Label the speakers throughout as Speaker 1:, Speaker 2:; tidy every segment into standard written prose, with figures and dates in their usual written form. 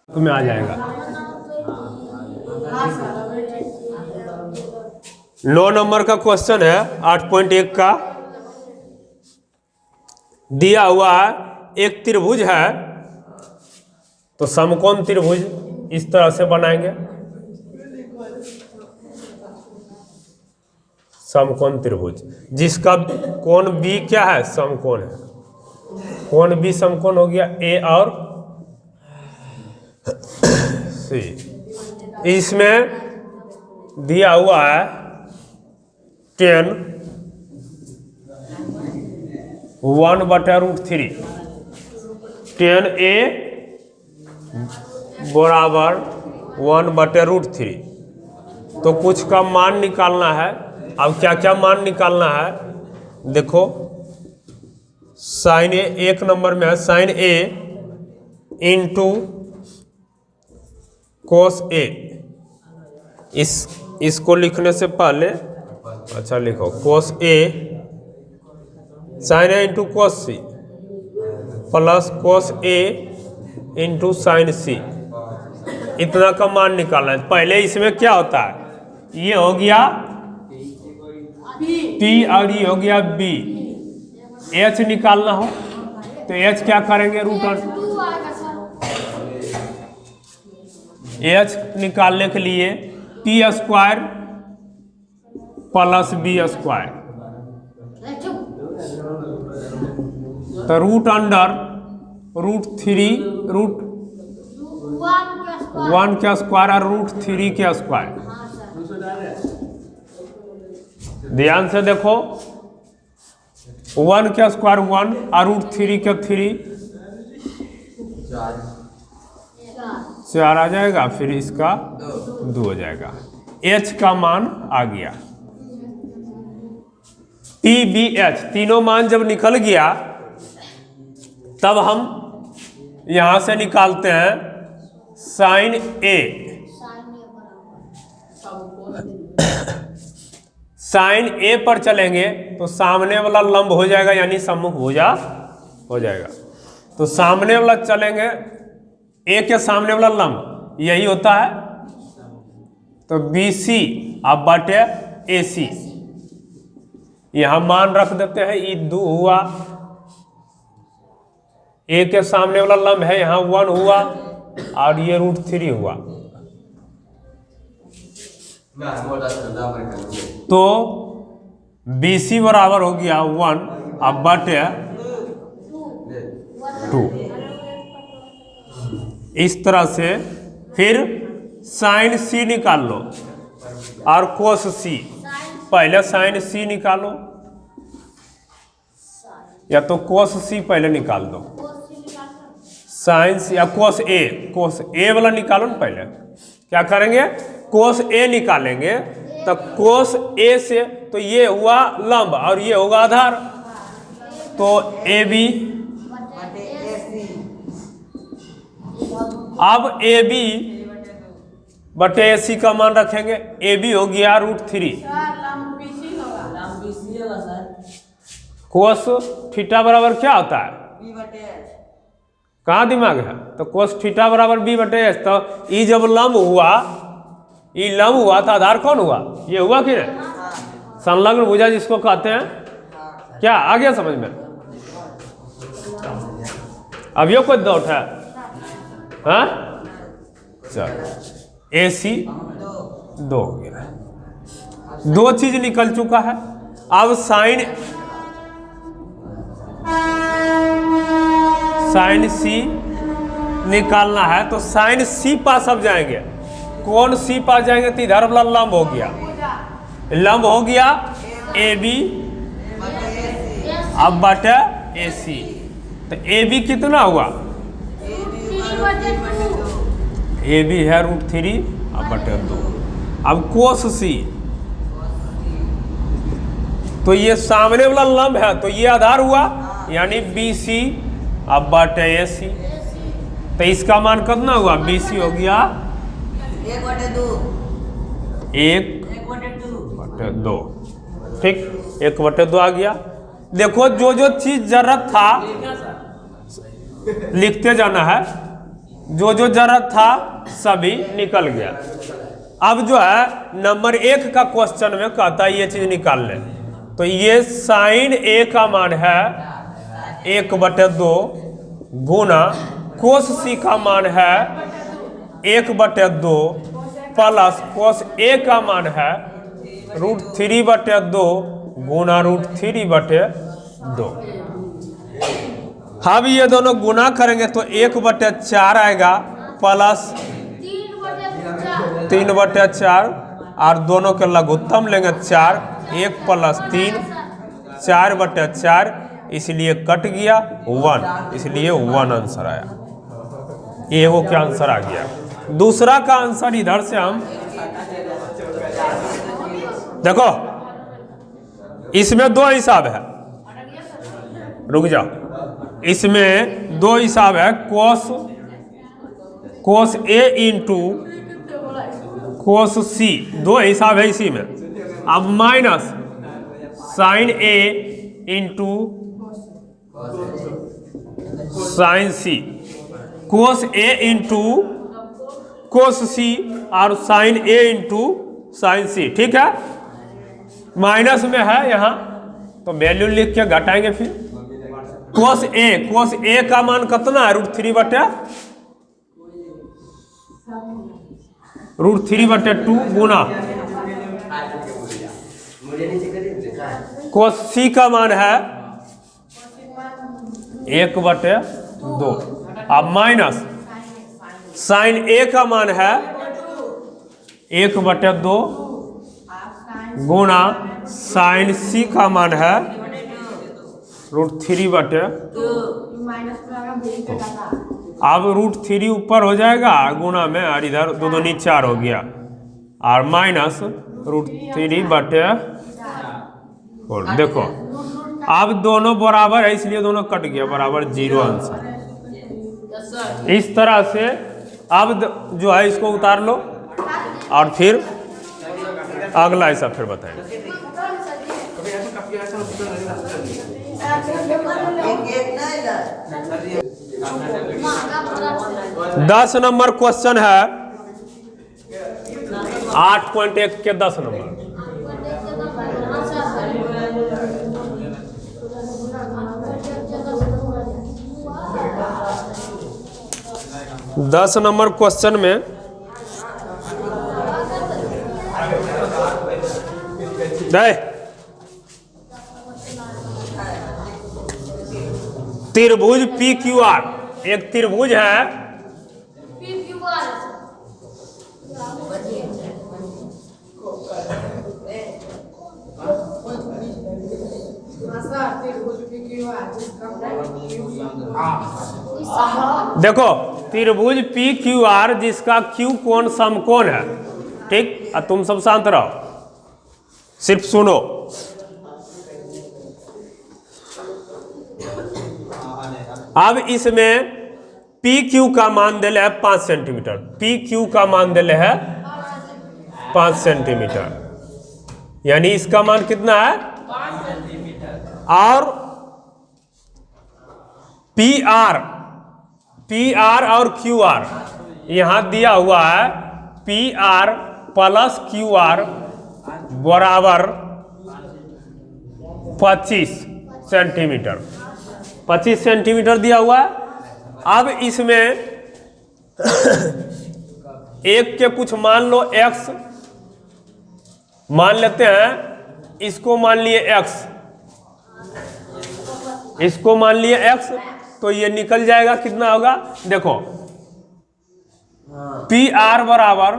Speaker 1: में आ जाएगा। 9 नंबर का क्वेश्चन है 8.1 का। दिया हुआ है एक त्रिभुज है, तो समकोण त्रिभुज इस तरह से बनाएंगे। समकोण त्रिभुज जिसका कोण बी क्या है, समकोण है। कोण बी समकोण हो गया ए और सी। इसमें दिया हुआ है 10 1/√3 10a बराबर 1/√3। तो कुछ का मान निकालना है। अब क्या क्या मान निकालना है देखो। साइन ए एक नंबर में है, साइन ए इंटू कोस ए। इसको लिखने से पहले अच्छा लिखो cos A sin A into cos C plus cos A into sin C. इतना का मान निकालना है। पहले इसमें क्या होता है, ये हो गया P और ये हो गया B। H निकालना हो तो H क्या करेंगे, रूट H निकालने के लिए P² प्लस B²। तो √√3 √1 का स्क्वायर और √3 का स्क्वायर। ध्यान से देखो 1 का स्क्वायर 1 और √3 का 3 4 आ जाएगा, फिर इसका 2 हो जाएगा। H का मान आ गया। P B H तीनों मान जब निकल गया तब हम यहां से निकालते हैं साइन A। साइन ए पर चलेंगे तो सामने वाला लंब हो जाएगा, यानी सम्मुख भुजा हो जाएगा। तो सामने वाला चलेंगे, ए के सामने वाला लंब यही होता है। तो BC अब बटे AC यहां मान रख देते हैं। ये 2 हुआ, ए के सामने वाला लंब है यहां 1 हुआ और ये √3 हुआ। तो BC बराबर हो गया 1 अब बटे 2। इस तरह से फिर साइन C निकाल लो और कोस C। पहले साइन C निकालो या तो कोस C पहले निकाल दो। साइन C या कोस A वाला निकालो ना। पहले क्या करेंगे, कोस A निकालेंगे। तो कोस A से तो ये हुआ लंब और ये होगा आधार, तो AB। अब AB बटे AC का मान रखेंगे। AB हो गया √3। कोस थीटा बराबर क्या होता है, कहाँ दिमाग है, तो कोस थीटा बराबर B/H। तो ये जब लंब हुआ, ये लंब हुआ तो आधार कौन हुआ, ये हुआ कि नहीं, संलग्न भुजा जिसको कहते हैं। क्या आ गया समझ में? अब ये कोई डाउट है? हाँ चलो, AC 2 हो गया। 2 चीज निकल चुका है। अब साइन C निकालना है। तो साइन C पास अब जाएंगे, कौन C पास जाएंगे तो इधर वाला लंब हो गया, लंब हो गया AB अब बटे AC। तो AB कितना हुआ, AB है √3 अब बटे 2। अब कोस C, तो ये सामने वाला लंब है तो ये आधार हुआ, यानी BC अब बटे AC। तो इसका मान कितना हुआ, BC हो गया 1/2। ठीक, 1/2 आ गया। देखो जो जो चीज जरूरत था लिखते जाना है। जो जो जरूरत था सभी निकल गया। अब जो है नंबर 1 का क्वेश्चन में कहता है ये चीज निकाल ले, तो ये साइन ए का मान है 1/2 गुना कोस सी का मान है 1/2 प्लस कोस ए का मान है √3/2 गुना √3/2। हम ये दोनों गुना करेंगे तो 1/4 आएगा प्लस 3/4 और दोनों के लघुत्तम लेंगे 4, 1 + 3 4/4, इसलिए कट गया 1, इसलिए 1 आंसर आया। ये वो क्या आंसर आ गया। दूसरा का आंसर इधर से हम देखो, इसमें 2 हिसाब है, रुक जाओ, इसमें 2 हिसाब है, कोस ए इंटू कोस सी, 2 हिसाब है इसी में। अब minus sign A into sin C, cos A into cos सी और साइन ए इंटू साइन सी, ठीक है। माइनस में है यहाँ तो वैल्यू लिख के घटाएंगे फिर। कोस ए का मान कितना है √3/2 गुना कोस सी का मान है 1/2। अब माइनस साइन ए का मान है 1/2 गुना साइन सी का मान है √3/2। अब √3 ऊपर हो जाएगा गुना में, और इधर 2 2 4 हो गया, और माइनस √3/4। देखो अब दोनों बराबर है इसलिए दोनों कट गया, बराबर 0 आंसर। इस तरह से अब जो है इसको उतार लो और फिर अगला ऐसा फिर बताएंगे। 10 नंबर क्वेश्चन है, 8.1 के 10 नंबर। दस नंबर क्वेश्चन में त्रिभुज PQR, एक त्रिभुज है देखो त्रिभुज PQR जिसका Q कोण समकोण है, ठीक। तुम सब शांत रहो, सिर्फ सुनो। अब इसमें PQ का मान दिले है 5 सेंटीमीटर, PQ का मान दिले है 5 सेंटीमीटर, यानी इसका मान कितना है 5 सेंटीमीटर। और PR और QR यहां दिया हुआ है, PR + QR बराबर 25 सेंटीमीटर, 25 सेंटीमीटर दिया हुआ है। अब इसमें एक के कुछ मान लो x मान लेते हैं, इसको मान लिए x, इसको मान लिए x, तो ये निकल जाएगा कितना होगा देखो, PR बराबर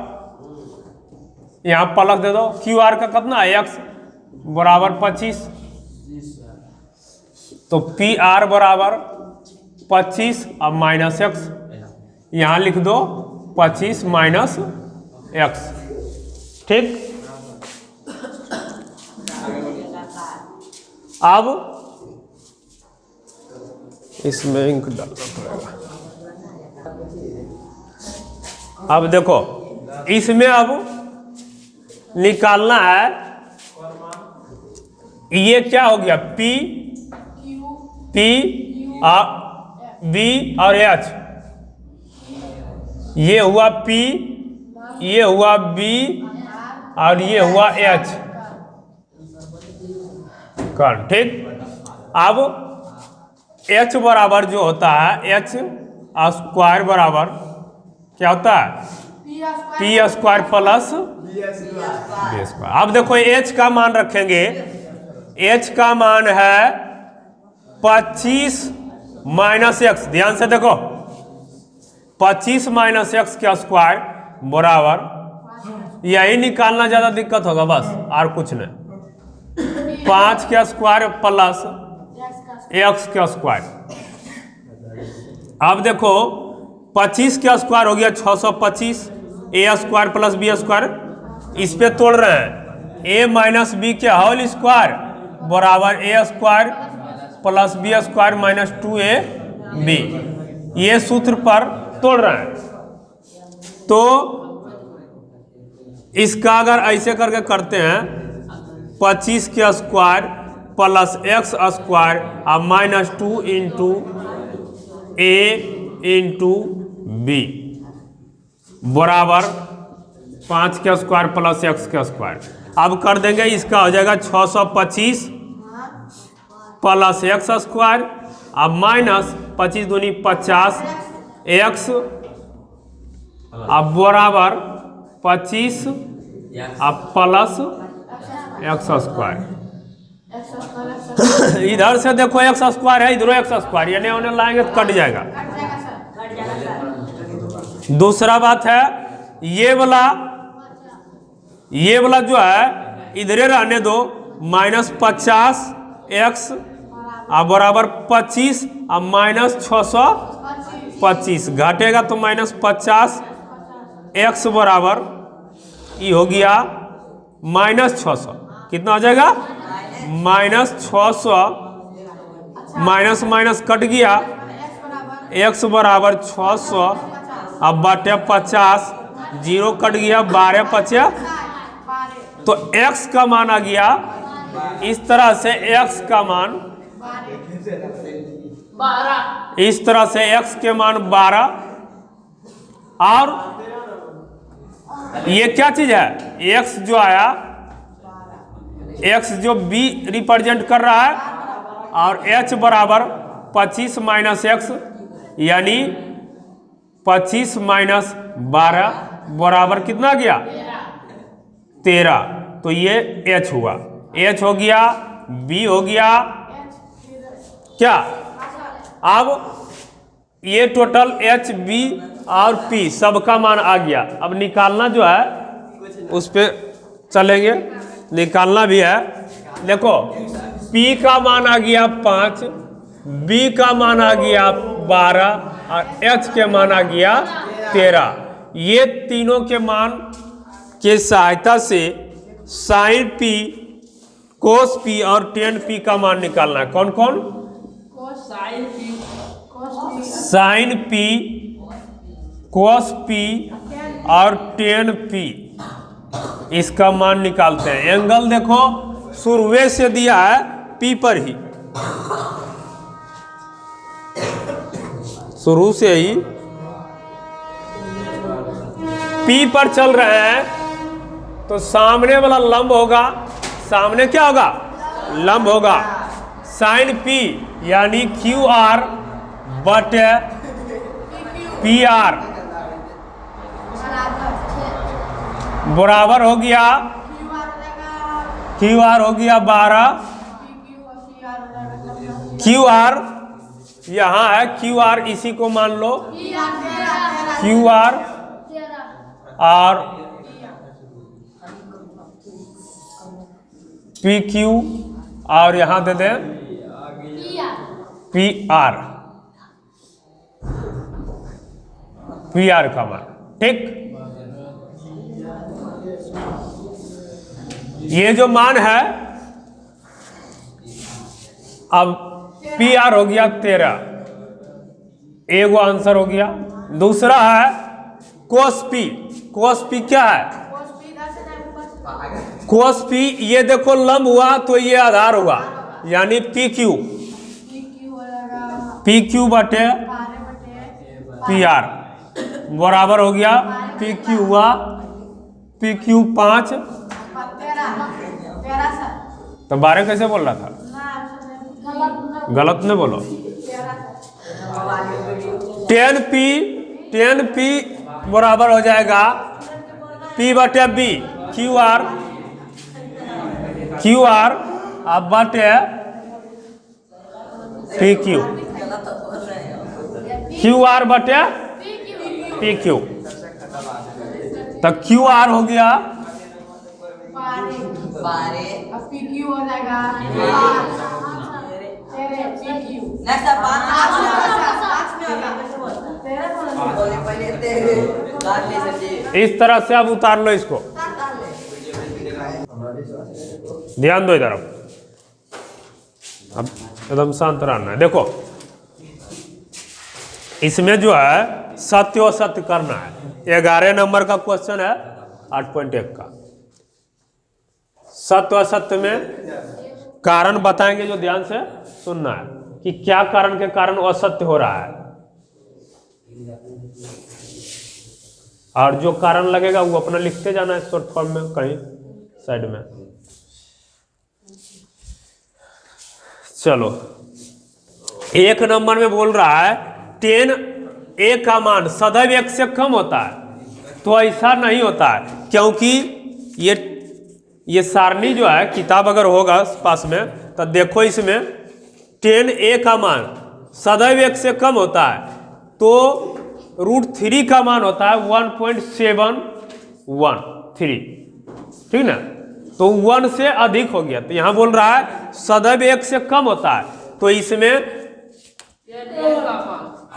Speaker 1: यहां पलक दे दो, QR का कितना है x बराबर 25, तो PR बराबर 25 अब माइनस x, यहां लिख दो 25 माइनस x, ठीक। अब इसमें इंक डालना पड़ेगा। अब देखो इसमें अब निकालना है, ये क्या हो गया P B और H, ये हुआ P, ये हुआ B और ये हुआ H कर्ण, ठीक। अब H बराबर जो होता है H स्क्वायर बराबर क्या होता है P square plus B square. अब देखो H का मान रखेंगे, H का मान है 25 माइनस एक्स, ध्यान से देखो 25 माइनस एक्स का स्क्वायर बराबर, यही निकालना ज्यादा दिक्कत होगा बस, और कुछ नहीं। 5 का स्क्वायर प्लस एक्स का स्क्वायर। अब देखो 25 का स्क्वायर हो गया 625, A square plus B square, इस पे तोड़ रहे हैं, ए माइनस बी के होल स्क्वायर बराबर A square plus B square minus 2ab, ये सूत्र पर तोड़ रहे हैं। तो इसका अगर ऐसे करके करते हैं 25 के स्क्वायर प्लस एक्स स्क्वायर और माइनस 2 इंटू ए इंटू बी बराबर 5 का स्क्वायर प्लस एक्स का स्क्वायर। अब कर देंगे, इसका हो जाएगा 625 प्लस एक्स स्क्वायर अब माइनस 25 दूनी 50 एक्स अब बराबर 25 अब प्लस एक्स स्क्वायर। इधर से देखो एक्स स्क्वायर है, इधर एक्स स्क्वायर, यानी उन्हें लाएंगे तो कट जाएगा। दूसरा बात है ये वाला जो है इधरे रहने दो, माइनस 50 एक्स अब बराबर 25 अब माइनस 625, घटेगा तो माइनस 50 एक्स बराबर ये हो गया माइनस 600, कितना हो जाएगा माइनस 600, माइनस माइनस कट गया, एक्स बराबर 600 अब बटे 50, जीरो कट गया 12 5, तो x का मान आ गया इस तरह से, x का मान 12, इस तरह से x के मान 12। और ये क्या चीज है, x जो आया, x जो b रिप्रेजेंट कर रहा है, और h बराबर 25 माइनस एक्स यानी 25 माइनस 12 बराबर कितना गया 13, तो ये h हुआ, h हो गया, b हो गया क्या। अब ये टोटल h b और p सबका मान आ गया। अब निकालना जो है उस पे चलेंगे, निकालना भी है। देखो p का मान आ गया 5, b का मान आ गया 12 और h के मान आ गया 13। ये तीनों के मान के सहायता से साइन p, कोस p और टेन p का मान निकालना है। कौन कौन, साइन p, कोस p और टेन p, इसका मान निकालते हैं। एंगल देखो शुरुए से दिया है p पर ही, शुरू से ही P पर चल रहे हैं, तो सामने वाला लंब होगा, सामने क्या होगा लंब होगा, साइन P यानी QR बटे PR बराबर हो गया, QR हो गया 12, QR यहाँ है, QR इसी को मान लो QR, और PQ और यहाँ दे दें PR का मान, ठीक। ये जो मान है, अब PR हो गया 13, एगो आंसर हो गया। दूसरा है कोस P, कोस P क्या है, कोस P ये देखो लंब हुआ तो ये आधार हुआ, यानी PQ बटे PR, बराबर हो गया पी क्यू हुआ पी क्यू 5। तो 12 कैसे बोल रहा था? गलत नहीं बोलो। 10p बराबर हो जाएगा p बटे b क्यू आर अब बटे पी क्यू क्यू आर बटे पी क्यू। तो क्यू आर हो गया
Speaker 2: 12 अब पी क्यू हो जाएगा 5
Speaker 1: इस तरह से अब उतार लो इसको। ध्यान दो इधर। अब एकदम शांत रहना है। देखो इसमें जो है सत्य और सत्य करना है। 11 नंबर का क्वेश्चन है 8.1 का। सत्य और सत्य में कारण बताएंगे, जो ध्यान से सुनना है कि क्या कारण के कारण असत्य हो रहा है, और जो कारण लगेगा वो अपना लिखते जाना है शॉर्ट फॉर्म में कहीं साइड में। चलो 1 नंबर में बोल रहा है 10 a का मान सदैव 1 से कम होता है। तो ऐसा नहीं होता है, क्योंकि ये सारणी जो है, किताब अगर होगा पास में तो देखो इसमें 10 a का मान सदैव 1 से कम होता है, तो √3 का मान होता है 1.713, ठीक ना। तो 1 से अधिक हो गया, तो यहां बोल रहा है सदैव 1 से कम होता है, तो इसमें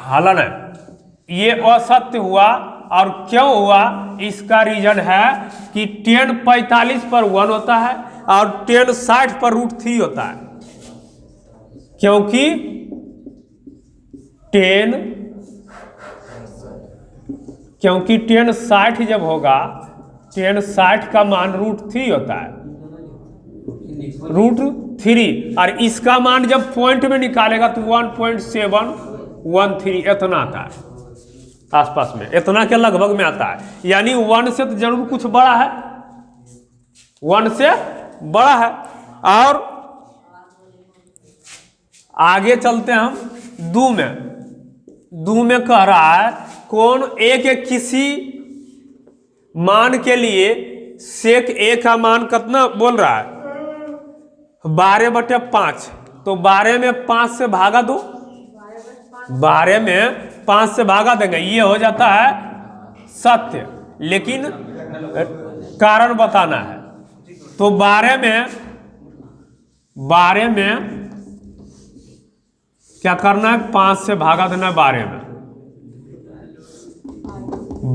Speaker 1: हलन है, ये असत्य हुआ। और क्यों हुआ, इसका रीजन है कि 10 45 पर 1 होता है और 10 60 पर √3 होता है, क्योंकि 10 60 जब होगा 10 60 का मान √3 होता है, √3, और इसका मान जब पॉइंट में निकालेगा तो 1.713 इतना आता है, आसपास में इतना के लगभग में आता है। यानी 1 से तो जरूर कुछ बड़ा है, 1 से बड़ा है। और आगे चलते हैं हम दू में कह रहा है कोण ए के किसी मान के लिए सेक ए का मान कितना बोल रहा है 12/5। तो 12 में 5 से भागा दो, 12 में 5 से भागा देंगे, ये हो जाता है सत्य, लेकिन कारण बताना है। तो 12 में क्या करना है, 5 से भागा देना है 12 में।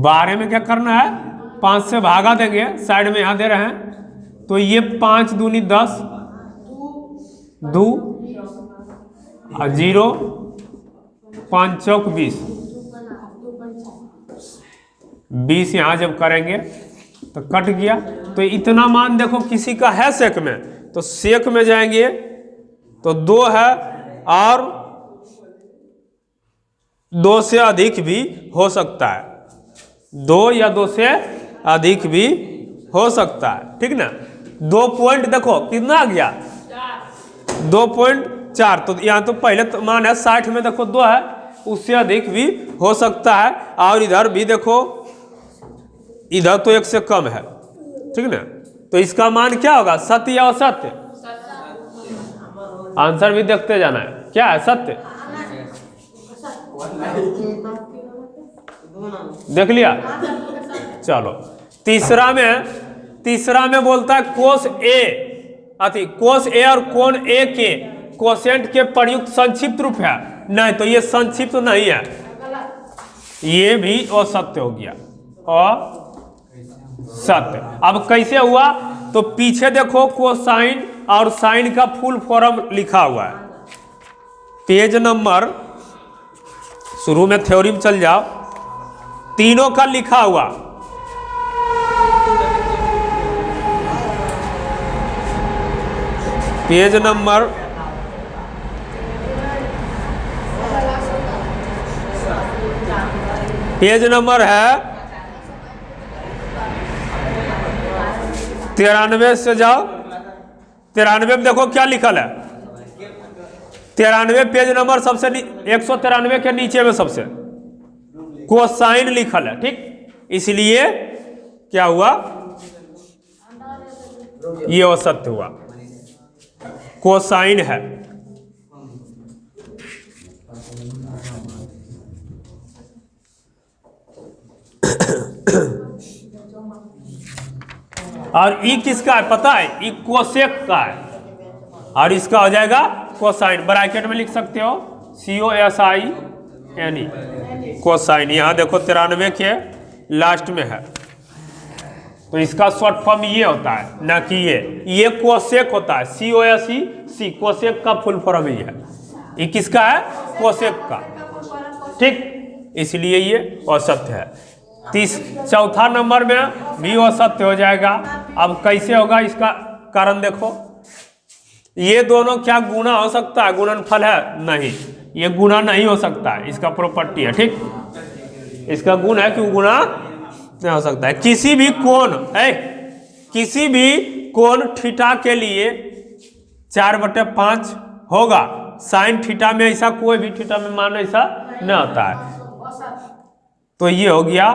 Speaker 1: 12 में क्या करना है, 5 से भागा देंगे, साइड में यहां दे रहे हैं, तो ये 5 दूनी 10, 2 और 0, 5 चौक 20, 20 यहां जब करेंगे तो कट गया। तो इतना मान देखो किसी का है सेक में, तो सेक में जाएंगे तो 2 है, और 2 से अधिक भी हो सकता है, 2 या 2 से अधिक भी हो सकता है, ठीक ना। 2 पॉइंट देखो कितना आ गया 2.4। तो यहाँ तो पहले तो मान है 60 में देखो 2 है, उससे अधिक भी हो सकता है। और इधर भी देखो, इधर तो 1 से कम है, ठीक ना। तो इसका मान क्या होगा, सत्य या असत्य? आंसर भी देखते जाना है, क्या है सत्य, देख लिया। चलो तीसरा में बोलता है कोस ए और कोण ए के कोसेंट के प्रयुक्त संक्षिप्त रूप है। नहीं, तो ये संक्षिप्त नहीं है, ये भी असत्य हो गया, असत्य। अब कैसे हुआ, तो पीछे देखो कोसाइन और साइन का फुल फॉर्म लिखा हुआ है, पेज नंबर, शुरू में थ्योरी चल जाओ, तीनों का लिखा हुआ, पेज नंबर
Speaker 2: 5
Speaker 1: पेज नंबर है 93 से जाओ। 93 में देखो क्या लिखल है। 93 पेज नंबर सबसे 193 के नीचे में सबसे कोसाइन लिखल है, ठीक। इसलिए क्या हुआ, ये असत्य हुआ, कोसाइन है। और ई किसका है पता है, ई कोसेक का है, और इसका हो जाएगा कोसाइन। ब्रैकेट में लिख सकते हो COSINE, कोसाइन। यहाँ देखो 93 के लास्ट में है, तो इसका शॉर्ट फॉर्म ये होता है, ना कि ये कोसेक होता है, COSEC, कोसेक का फुल फॉर्म ये है। ये किसका है, कोसेक का, ठीक। इसलिए ये असत्य है। चौथा नंबर में भी असत्य हो जाएगा। अब कैसे होगा, इसका कारण देखो। ये दोनों क्या गुना हो सकता है, गुणनफल है? नहीं, ये गुना नहीं हो सकता है, इसका प्रॉपर्टी है, ठीक। इसका गुण है कि गुना नहीं हो सकता है। किसी भी कोण थीटा के लिए 4/5 होगा। साइन थीटा में ऐसा कोई भी थीटा में मान ऐसा नहीं होता है, तो ये हो गया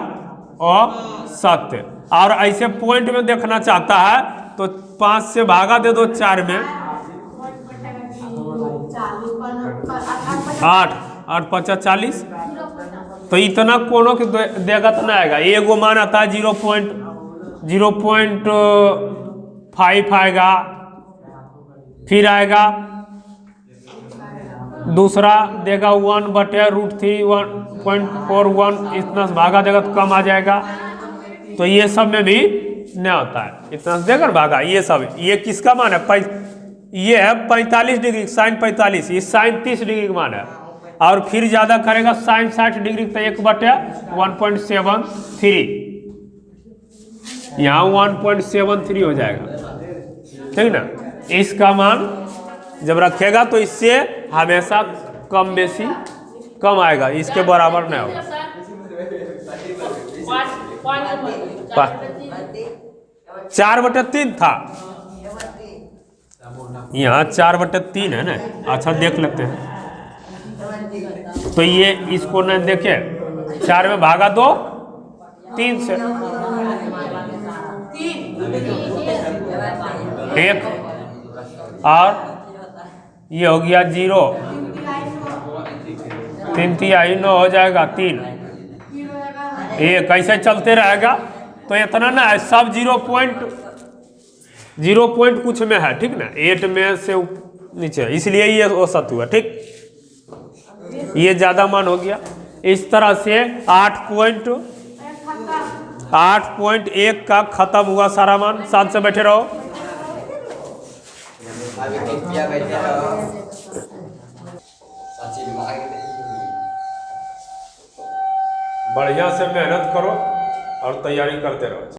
Speaker 1: असत्य। और ऐसे पॉइंट में देखना चाहता है तो 5 से भागा दे दो 4 में, 8 5 40, तो इतना कोनों के देगा तो नहीं आएगा। एगो मान आता है 0.5 आएगा, फिर आएगा दूसरा देगा 1/√3 1.41, इतना से भागा देगा तो कम आ जाएगा। तो ये सब में भी नहीं होता है, इतना से देगा भागा। ये सब, ये किसका मान है, ये है 45 डिग्री, साइन 45, ये साइन 30 डिग्री का मान है। और फिर ज्यादा करेगा साइन 60 डिग्री, तो 1/1.73, यहाँ 1.73 हो जाएगा, ठीक ना। इसका मान जब रखेगा तो इससे हमेशा कम बेसी कम आएगा, इसके बराबर नहीं होगा। 4/3 था, यहाँ 4/3 है ना। अच्छा देख लेते हैं, तो ये इसको न देखे, 4 में भागा दो 3 से, 1 और ये हो गया 0, 3 तिहाई 9 हो जाएगा, 3 1 ऐसे चलते रहेगा। तो इतना ना है, सब 0 पॉइंट कुछ में है, ठीक ना, 8 में से नीचे, इसलिए ये औसत हुआ, ठीक। ये ज्यादा मान हो गया। इस तरह से 8.1 का खत्म हुआ सारा मान। साथ से बैठे रहो, बढ़िया से मेहनत करो और तैयारी करते रहो।